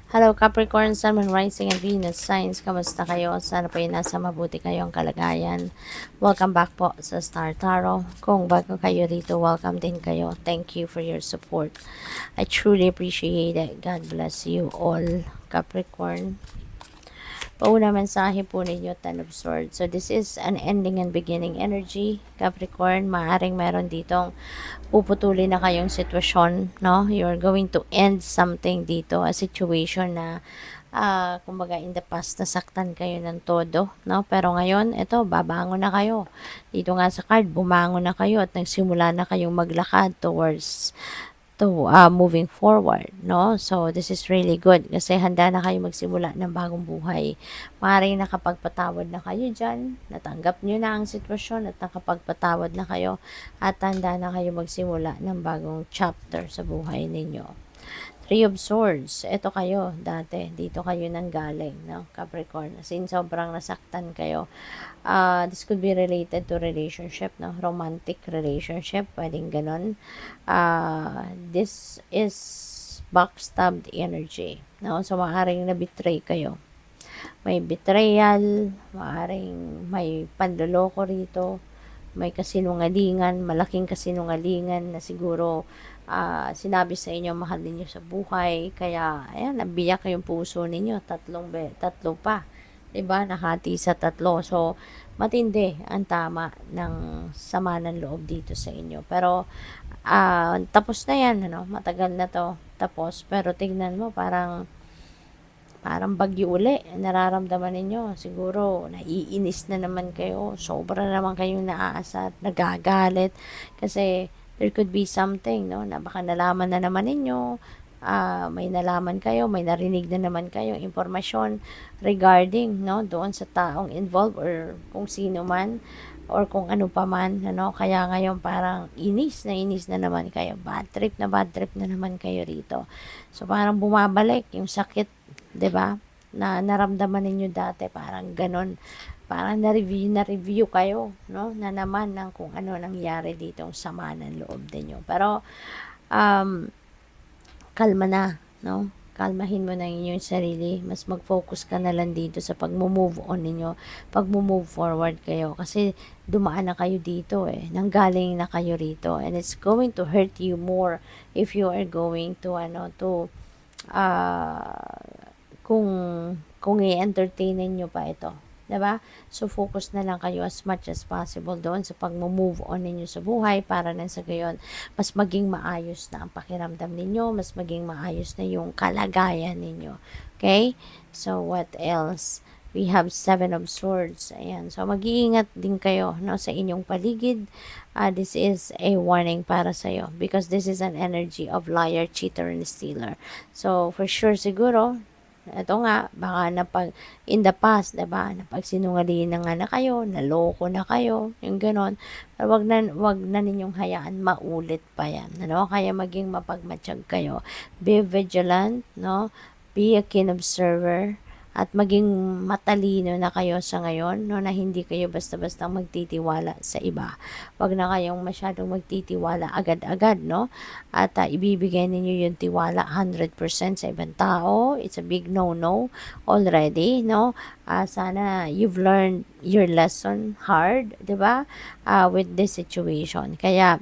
Hello Capricorn, Sun, Moon, Rising, and Venus signs. Kamusta kayo? Sana po nasa mabuti kayong kalagayan. Welcome back po sa Star Tarot. Kung bago kayo rito, welcome din kayo. Thank you for your support. I truly appreciate it. God bless you all, Capricorn. Pauna mensahe po ninyo, Ten of Swords. So this is an ending and beginning energy, Capricorn. Maaring meron ditong puputulin na kayong sitwasyon, no? You're going to end something dito, a situation na kumbaga in the past nasaktan kayo ng todo, no? Pero ngayon, ito, babangon na kayo. Dito nga sa card, bumangon na kayo at nagsimula na kayong maglakad towards moving forward, no? So, this is really good kasi handa na kayo magsimula ng bagong buhay. Maaaring nakapagpatawad na kayo dyan, natanggap nyo na ang sitwasyon at nakapagpatawad na kayo at handa na kayo magsimula ng bagong chapter sa buhay ninyo. Three of Swords, ito kayo dati, dito kayo nanggaling, no? Capricorn, since sobrang nasaktan kayo. This could be related to relationship, no? Romantic relationship, pwedeng ganon. This is backstabbed energy, no? So, maaaring na-betray kayo. May betrayal, maaaring may panloloko rito, may kasinungalingan, malaking kasinungalingan na siguro sinabi sa inyo mahal ninyo sa buhay, kaya ayan, nabiyak yung puso ninyo, tatlo pa, 'di ba? Nahati sa tatlo. So matindi ang tama ng sama ng loob dito sa inyo. Pero tapos na 'yan, ano? Matagal na 'to tapos, pero tignan mo parang bagyo uli nararamdaman ninyo. Siguro naiinis na naman kayo, sobra naman kayong naaasa at nagagalit kasi there could be something, no, na baka nalaman na naman ninyo, may nalaman kayo, may narinig na naman kayo, impormasyon regarding, no, doon sa taong involved or kung sino man or kung ano pa man, ano, kaya ngayon parang inis na naman kayo, bad trip na naman kayo rito. So parang bumabalik yung sakit, 'di ba? Na naramdaman ninyo dati, parang ganon. Parang na-review kayo, no? Na naman ng kung ano nangyari dito, sama ng loob ninyo. Pero, kalma na, no? Kalmahin mo na yung sarili. Mas mag-focus ka na lang dito sa pag-move on ninyo. Pag-move forward kayo. Kasi dumaan na kayo dito eh. Nanggaling na kayo rito. And it's going to hurt you more if you are going to, uh, kung i-entertain niyo pa ito. 'Di ba? So, focus na lang kayo as much as possible doon sa pag-move on ninyo sa buhay para nang sa gayon, mas maging maayos na ang pakiramdam ninyo, mas maging maayos na yung kalagayan ninyo. Okay? So, what else? We have Seven of Swords. Ayan. So, mag-iingat din kayo, no, sa inyong paligid. This is a warning para sa'yo because this is an energy of liar, cheater, and stealer. So, for sure, siguro, ito nga, baka in the past, diba, napagsinungalingan na nga na kayo, naloko na kayo, yung ganon. Pero wag na ninyong hayaan maulit pa yan, ano? Kaya maging mapagmatsyag kayo. Be vigilant, no? Be a keen observer, at maging matalino na kayo sa ngayon, no, na hindi kayo basta-basta magtitiwala sa iba. Wag na kayong masyadong magtitiwala agad-agad, no? At ibibigay ninyo yung tiwala 100% sa ibang tao. It's a big no-no already, no? Sana you've learned your lesson hard, 'di ba? With this situation. Kaya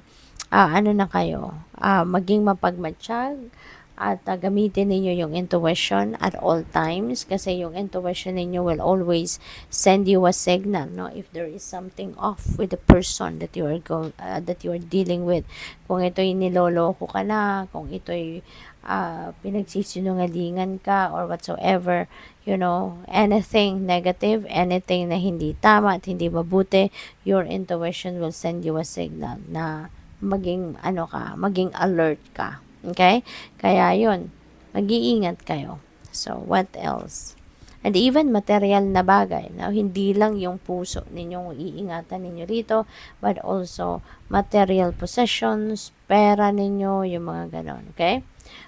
ano na kayo, maging mapagmatsyag at gamitin ninyo yung intuition at all times kasi yung intuition ninyo will always send you a signal, no, if there is something off with the person that you are dealing with. Kung ito'y niloloko ka na, kung ito'y pinagsisinungalingan ka or whatsoever, anything negative, anything na hindi tama at hindi mabuti, your intuition will send you a signal na maging maging alert ka. Okay? Kaya yun, mag-iingat kayo. So, what else? And even material na bagay, no? Hindi lang yung puso ninyong iingatan ninyo rito, but also material possessions, pera ninyo, yung mga ganon. Okay?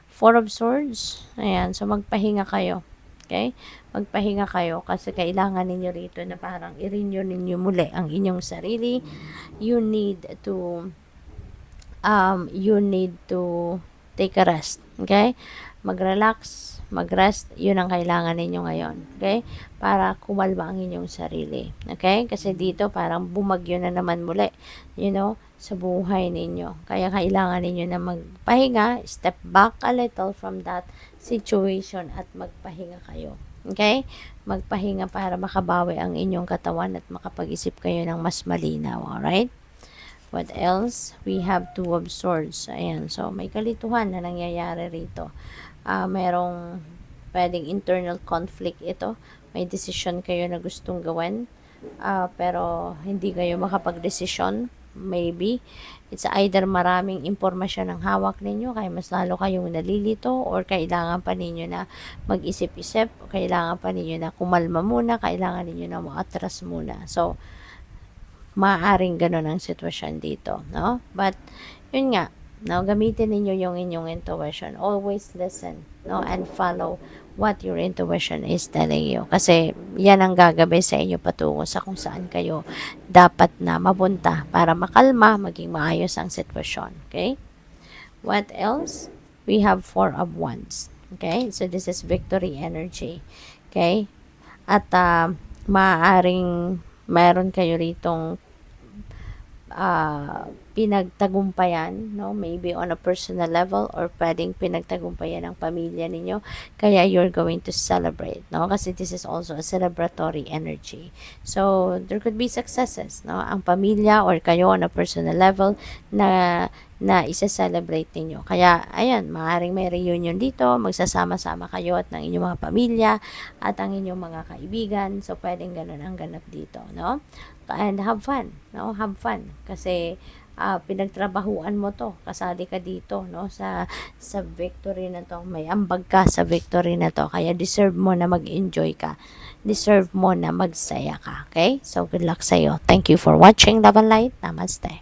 Four of Swords, ayan, so magpahinga kayo. Okay? Magpahinga kayo kasi kailangan ninyo rito na parang i-renew ninyo muli ang inyong sarili. You need to take a rest. Okay? mag-relax, mag-rest, yun ang kailangan ninyo ngayon. Okay? Para kumalma ang inyong sarili. Okay? Kasi dito parang bumagyo na naman muli, sa buhay ninyo. Kaya kailangan ninyo na magpahinga, step back a little from that situation at magpahinga kayo. Okay? Magpahinga para makabawi ang inyong katawan at makapag-isip kayo ng mas malinaw. Alright? What else? We have Two of Swords. Ayan. So, may kalituhan na nangyayari rito. Merong pwedeng internal conflict ito. May decision kayo na gustong gawin. Pero hindi kayo makapag-desisyon. Maybe. It's either maraming impormasyon ang hawak ninyo, kaya mas lalo kayong nalilito, or kailangan pa ninyo na mag-isip-isip, o kailangan pa ninyo na kumalma muna, kailangan ninyo na ma-atras muna. So, maaaring ganun ang sitwasyon dito, no? But, yun nga, no, gamitin ninyo yung inyong intuition. Always listen, no, and follow what your intuition is telling you. Kasi, yan ang gagabay sa inyo patungo sa kung saan kayo dapat na mapunta para makalma, maging maayos ang sitwasyon. Okay? What else? We have Four of Wands. Okay? So, this is victory energy. Okay? At, maaaring meron kayo ritong pinagtagumpayan, no? Maybe on a personal level, or pwedeng pinagtagumpayan ng pamilya ninyo. Kaya you're going to celebrate, no? Kasi this is also a celebratory energy. So, there could be successes, no? Ang pamilya or kayo on a personal level na isa-celebrate ninyo. Kaya, ayan, maaaring may reunion dito, magsasama-sama kayo at ng inyong mga pamilya at ang inyong mga kaibigan. So, pwedeng ganun ang ganap dito, no? And have fun, no? Have fun. Kasi, pinagtrabahuan mo to, kasali ka dito, no? Sa victory na to, may ambag ka sa victory na to. Kaya, deserve mo na mag-enjoy ka. Deserve mo na magsaya ka. Okay? So, good luck sa'yo. Thank you for watching. Love and Light. Namaste.